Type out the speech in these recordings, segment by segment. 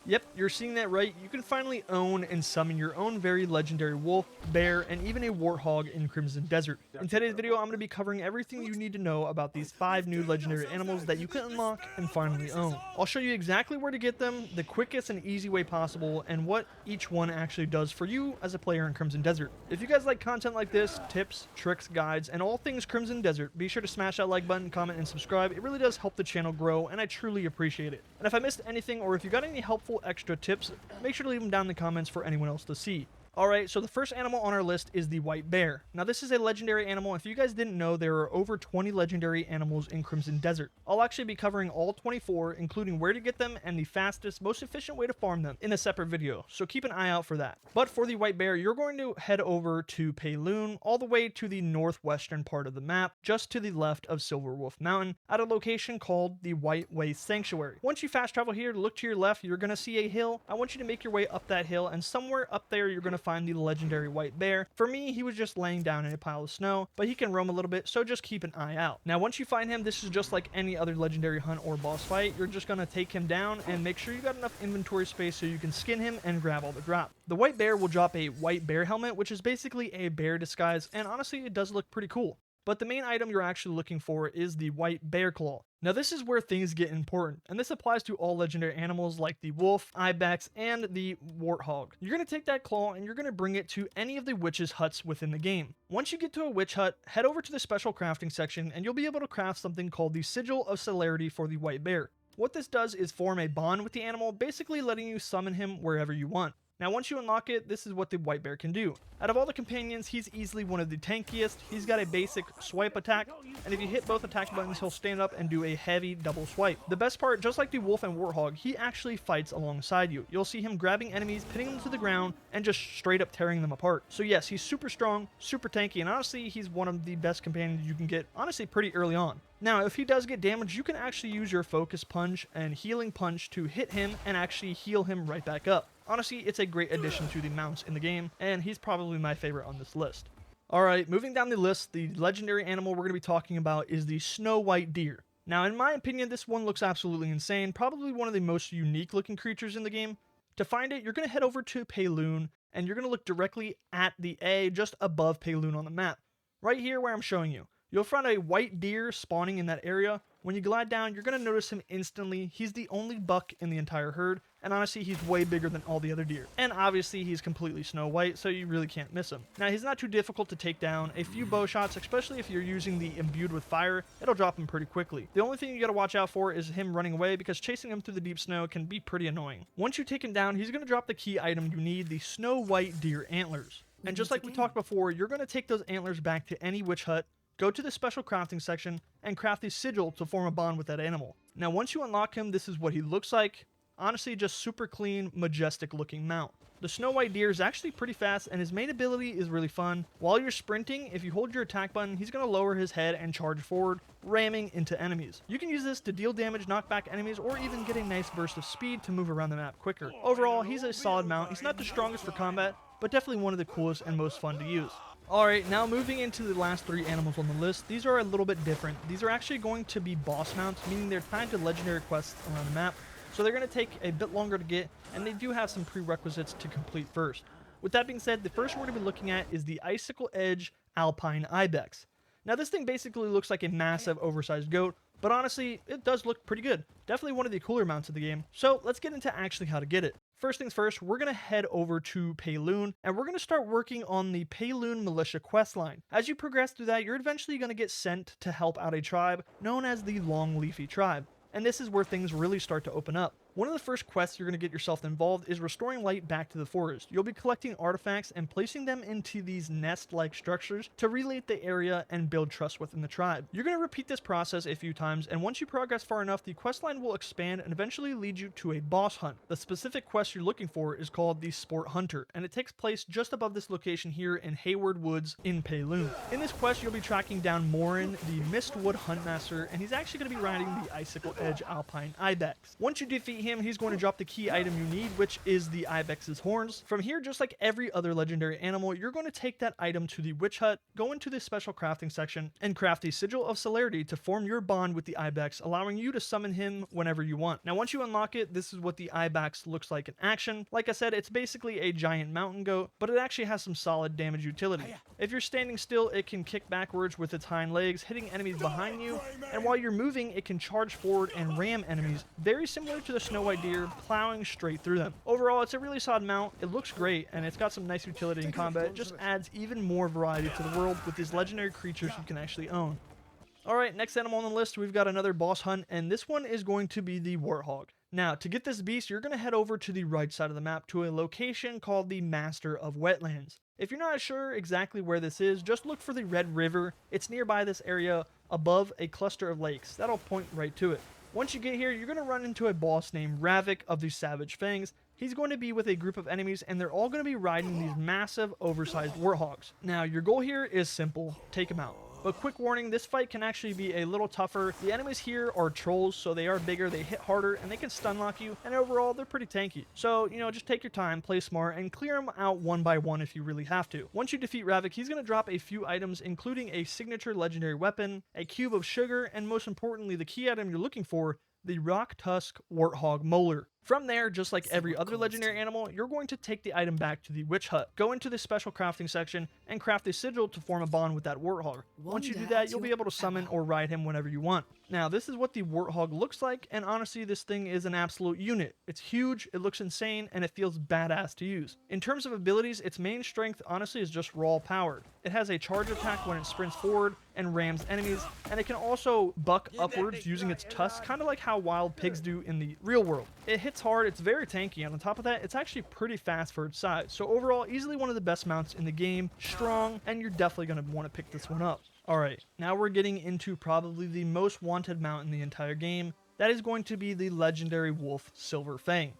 Yep, you're seeing that right. You can finally own and summon your own very legendary wolf, bear, and even a warthog in Crimson Desert. In today's video, I'm going to be covering everything you need to know about these 5 new legendary animals that you can unlock and finally own. I'll show you exactly where to get them, the quickest and easy way possible, and what each one actually does for you as a player in Crimson Desert. If you guys like content like this, tips, tricks, guides, and all things Crimson Desert, be sure to smash that like button, comment, and subscribe. It really does help the channel grow, and I truly appreciate it. And if I missed anything, or if you got any helpful extra tips, make sure to leave them down in the comments for anyone else to see. Alright, so the first animal on our list is the white bear. Now this is a legendary animal. If you guys didn't know, there are over 20 legendary animals in Crimson Desert. I'll actually be covering all 24, including where to get them and the fastest, most efficient way to farm them in a separate video, so keep an eye out for that. But for the white bear, you're going to head over to Payloon, all the way to the northwestern part of the map, just to the left of Silverwolf Mountain, at a location called the White Way Sanctuary. Once you fast travel here, look to your left, you're going to see a hill. I want you to make your way up that hill, and somewhere up there you're going to find the legendary white bear. For me, he was just laying down in a pile of snow, but he can roam a little bit, so just keep an eye out. Now once you find him, this is just like any other legendary hunt or boss fight. You're just going to take him down and make sure you got enough inventory space so you can skin him and grab all the drop. The white bear will drop a white bear helmet, which is basically a bear disguise, and honestly it does look pretty cool. But the main item you're actually looking for is the white bear claw. Now this is where things get important, and this applies to all legendary animals like the wolf, ibex, and the warthog. You're going to take that claw and you're going to bring it to any of the witches' huts within the game. Once you get to a witch hut, head over to the special crafting section and you'll be able to craft something called the Sigil of Celerity for the white bear. What this does is form a bond with the animal, basically letting you summon him wherever you want. Now once you unlock it, this is what the white bear can do. Out of all the companions, he's easily one of the tankiest. He's got a basic swipe attack, and if you hit both attack buttons, he'll stand up and do a heavy double swipe. The best part, just like the wolf and warthog, he actually fights alongside you. You'll see him grabbing enemies, pinning them to the ground, and just straight up tearing them apart. So yes, he's super strong, super tanky, and honestly, he's one of the best companions you can get, honestly, pretty early on. Now, if he does get damaged, you can actually use your focus punch and healing punch to hit him and actually heal him right back up. Honestly, it's a great addition to the mounts in the game, and he's probably my favorite on this list. Alright, moving down the list, the legendary animal we're going to be talking about is the snow white deer. Now, in my opinion, this one looks absolutely insane, probably one of the most unique looking creatures in the game. To find it, you're going to head over to Payloon, and you're going to look directly at the A just above Payloon on the map. Right here where I'm showing you. You'll find a white deer spawning in that area. When you glide down, you're going to notice him instantly. He's the only buck in the entire herd, and honestly, he's way bigger than all the other deer. And obviously, he's completely snow white, so you really can't miss him. Now, he's not too difficult to take down. A few bow shots, especially if you're using the imbued with fire, it'll drop him pretty quickly. The only thing you got to watch out for is him running away, because chasing him through the deep snow can be pretty annoying. Once you take him down, he's going to drop the key item you need, the snow white deer antlers. And just like we talked before, you're going to take those antlers back to any witch hut, go to the special crafting section, and craft the sigil to form a bond with that animal. Now once you unlock him, this is what he looks like. Honestly, just super clean, majestic looking mount. The snow white deer is actually pretty fast, and his main ability is really fun. While you're sprinting, if you hold your attack button, he's going to lower his head and charge forward, ramming into enemies. You can use this to deal damage, knock back enemies, or even get a nice burst of speed to move around the map quicker. Overall, he's a solid mount. He's not the strongest for combat, but definitely one of the coolest and most fun to use. Alright, now moving into the last 3 animals on the list, these are a little bit different. These are actually going to be boss mounts, meaning they're tied to legendary quests around the map, so they're going to take a bit longer to get, and they do have some prerequisites to complete first. With that being said, the first we're going to be looking at is the Icicle Ibex. Now this thing basically looks like a massive oversized goat, but honestly, it does look pretty good. Definitely one of the cooler mounts of the game, so let's get into actually how to get it. First things first, we're going to head over to Payloon, and we're going to start working on the Payloon Militia questline. As you progress through that, you're eventually going to get sent to help out a tribe known as the Long Leafy Tribe. And this is where things really start to open up. One of the first quests you're going to get yourself involved is restoring light back to the forest. You'll be collecting artifacts and placing them into these nest-like structures to relight the area and build trust within the tribe. You're going to repeat this process a few times, and once you progress far enough, the questline will expand and eventually lead you to a boss hunt. The specific quest you're looking for is called the Sport Hunter, and it takes place just above this location here in Hayward Woods in Payloon. In this quest, you'll be tracking down Morin, the Mistwood Huntmaster, and he's actually going to be riding the Icicle Ibex. Once you defeat him, he's going to drop the key item you need, which is the Ibex's horns. From here, just like every other legendary animal, you're going to take that item to the witch hut, go into the special crafting section, and craft a sigil of celerity to form your bond with the Ibex, allowing you to summon him whenever you want. Now, once you unlock it, this is what the Ibex looks like in action. Like I said, it's basically a giant mountain goat, but it actually has some solid damage utility. If you're standing still, it can kick backwards with its hind legs, hitting enemies behind you, and while you're moving, it can charge forward and ram enemies, very similar to the Snow White Deer, plowing straight through them. Overall, it's a really solid mount, it looks great, and it's got some nice utility in combat. It just adds even more variety to the world with these legendary creatures you can actually own. Alright, next animal on the list, we've got another boss hunt, and this one is going to be the Warthog. Now, to get this beast, you're going to head over to the right side of the map to a location called the Master of Wetlands. If you're not sure exactly where this is, just look for the Red River. It's nearby this area above a cluster of lakes. That'll point right to it. Once you get here, you're going to run into a boss named Ravik of the Savage Fangs. He's going to be with a group of enemies, and they're all going to be riding these massive, oversized warthogs. Now, your goal here is simple. Take them out. But quick warning, this fight can actually be a little tougher. The enemies here are trolls, so they are bigger, they hit harder, and they can stun lock you, and overall, they're pretty tanky. So, just take your time, play smart, and clear them out one by one if you really have to. Once you defeat Ravik, he's going to drop a few items, including a signature legendary weapon, a cube of sugar, and most importantly, the key item you're looking for, the Rock Tusk Warthog molar. From there, just like every other legendary animal, you're going to take the item back to the witch hut, go into the special crafting section, and craft a sigil to form a bond with that warthog. Once you do that, you'll be able to summon or ride him whenever you want. Now, this is what the warthog looks like, and honestly, this thing is an absolute unit. It's huge, it looks insane, and it feels badass to use. In terms of abilities, its main strength, honestly, is just raw powered. It has a charge attack when it sprints forward and rams enemies, and it can also buck upwards using its tusks, kind of like how wild pigs do in the real world. It hits hard, it's very tanky, and on top of that, it's actually pretty fast for its size. So overall, easily one of the best mounts in the game, strong, and you're definitely going to want to pick this one up. Alright, now we're getting into probably the most wanted mount in the entire game. That is going to be the legendary wolf Silverfang.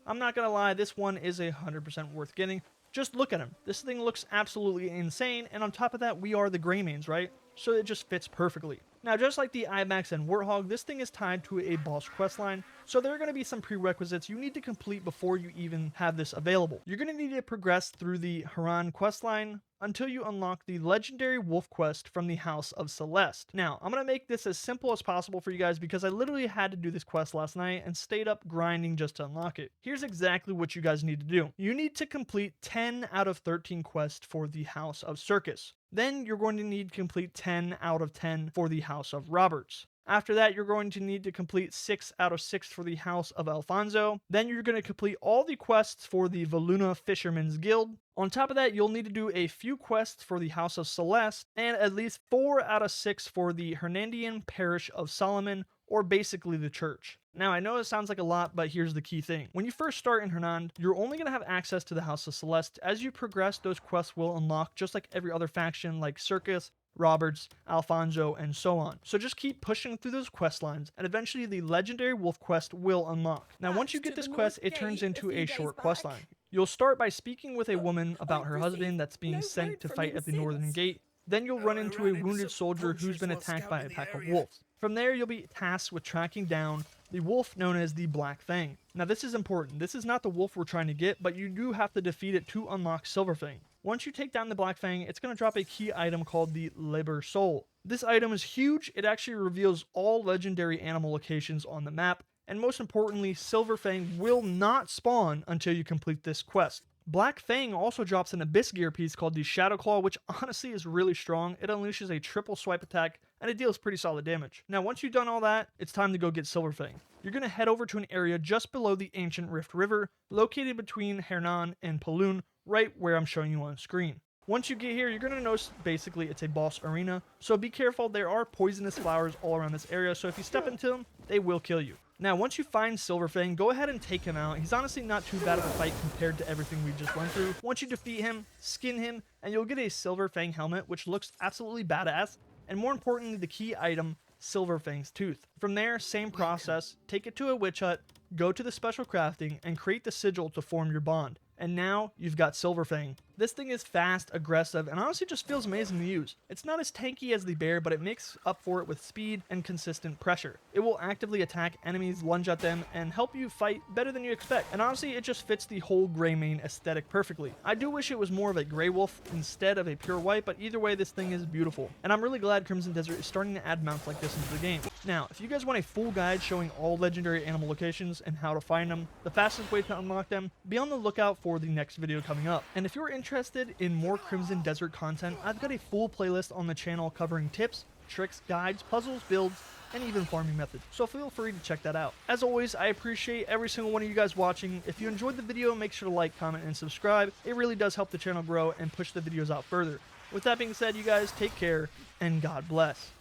I'm not going to lie, this one is 100% worth getting. Just look at him. This thing looks absolutely insane, and on top of that, we are the Greymanes, right? So it just fits perfectly. Now, just like the Ibex and Warthog, this thing is tied to a boss questline, so there are going to be some prerequisites you need to complete before you even have this available. You're going to need to progress through the Haran questline until you unlock the legendary wolf quest from the House of Celeste. Now, I'm going to make this as simple as possible for you guys because I literally had to do this quest last night and stayed up grinding just to unlock it. Here's exactly what you guys need to do. You need to complete 10 out of 13 quests for the House of Circus. Then you're going to need to complete 10 out of 10 for the House of Roberts. After that, you're going to need to complete 6 out of 6 for the House of Alfonso. Then you're going to complete all the quests for the Valuna Fisherman's Guild. On top of that, you'll need to do a few quests for the House of Celeste, and at least 4 out of 6 for the Hernandian Parish of Solomon, or basically the church. Now, I know it sounds like a lot, but here's the key thing. When you first start in Hernand, you're only going to have access to the House of Celeste. As you progress, those quests will unlock, just like every other faction like Circus, Roberts, Alfonso, and so on. So just keep pushing through those quest lines, and eventually the legendary wolf quest will unlock. Now, once you get this quest, it turns into a short quest line. You'll start by speaking with a woman about her husband that's being sent to fight at the Northern Gate. Then you'll run into a wounded soldier who's been attacked by a pack of wolves. From there, you'll be tasked with tracking down the wolf known as the Black Fang. Now, this is important. This is not the wolf we're trying to get, but you do have to defeat it to unlock Silverfang. Once you take down the Black Fang, it's going to drop a key item called the Liber Soul. This item is huge. It actually reveals all legendary animal locations on the map, and most importantly, Silverfang will not spawn until you complete this quest. Black Fang also drops an Abyss gear piece called the Shadow Claw, which honestly is really strong. It unleashes a triple swipe attack, and it deals pretty solid damage. Now, once you've done all that, it's time to go get Silverfang. You're going to head over to an area just below the ancient Rift River, located between Hernan and Paloon, right where I'm showing you on screen. Once you get here, you're going to notice basically it's a boss arena, so be careful. There are poisonous flowers all around this area, so if you step into them, they will kill you. Now, once you find Silverfang, go ahead and take him out. He's honestly not too bad of a fight compared to everything we just went through. Once you defeat him, skin him, and you'll get a Silverfang helmet, which looks absolutely badass, and more importantly, the key item, Silverfang's tooth. From there, same process, take it to a witch hut, go to the special crafting and create the sigil to form your bond. And now you've got Silverfang. This thing is fast, aggressive, and honestly just feels amazing to use. It's not as tanky as the bear, but it makes up for it with speed and consistent pressure. It will actively attack enemies, lunge at them, and help you fight better than you expect. And honestly, it just fits the whole gray mane aesthetic perfectly. I do wish it was more of a gray wolf instead of a pure white, but either way, this thing is beautiful. And I'm really glad Crimson Desert is starting to add mounts like this into the game. Now, if you guys want a full guide showing all legendary animal locations and how to find them, the fastest way to unlock them, be on the lookout for the next video coming up. And if you're interested in more Crimson Desert content, I've got a full playlist on the channel covering tips, tricks, guides, puzzles, builds, and even farming methods, so feel free to check that out. As always, I appreciate every single one of you guys watching. If you enjoyed the video, make sure to like, comment, and subscribe. It really does help the channel grow and push the videos out further. With that being said, you guys take care, and God bless.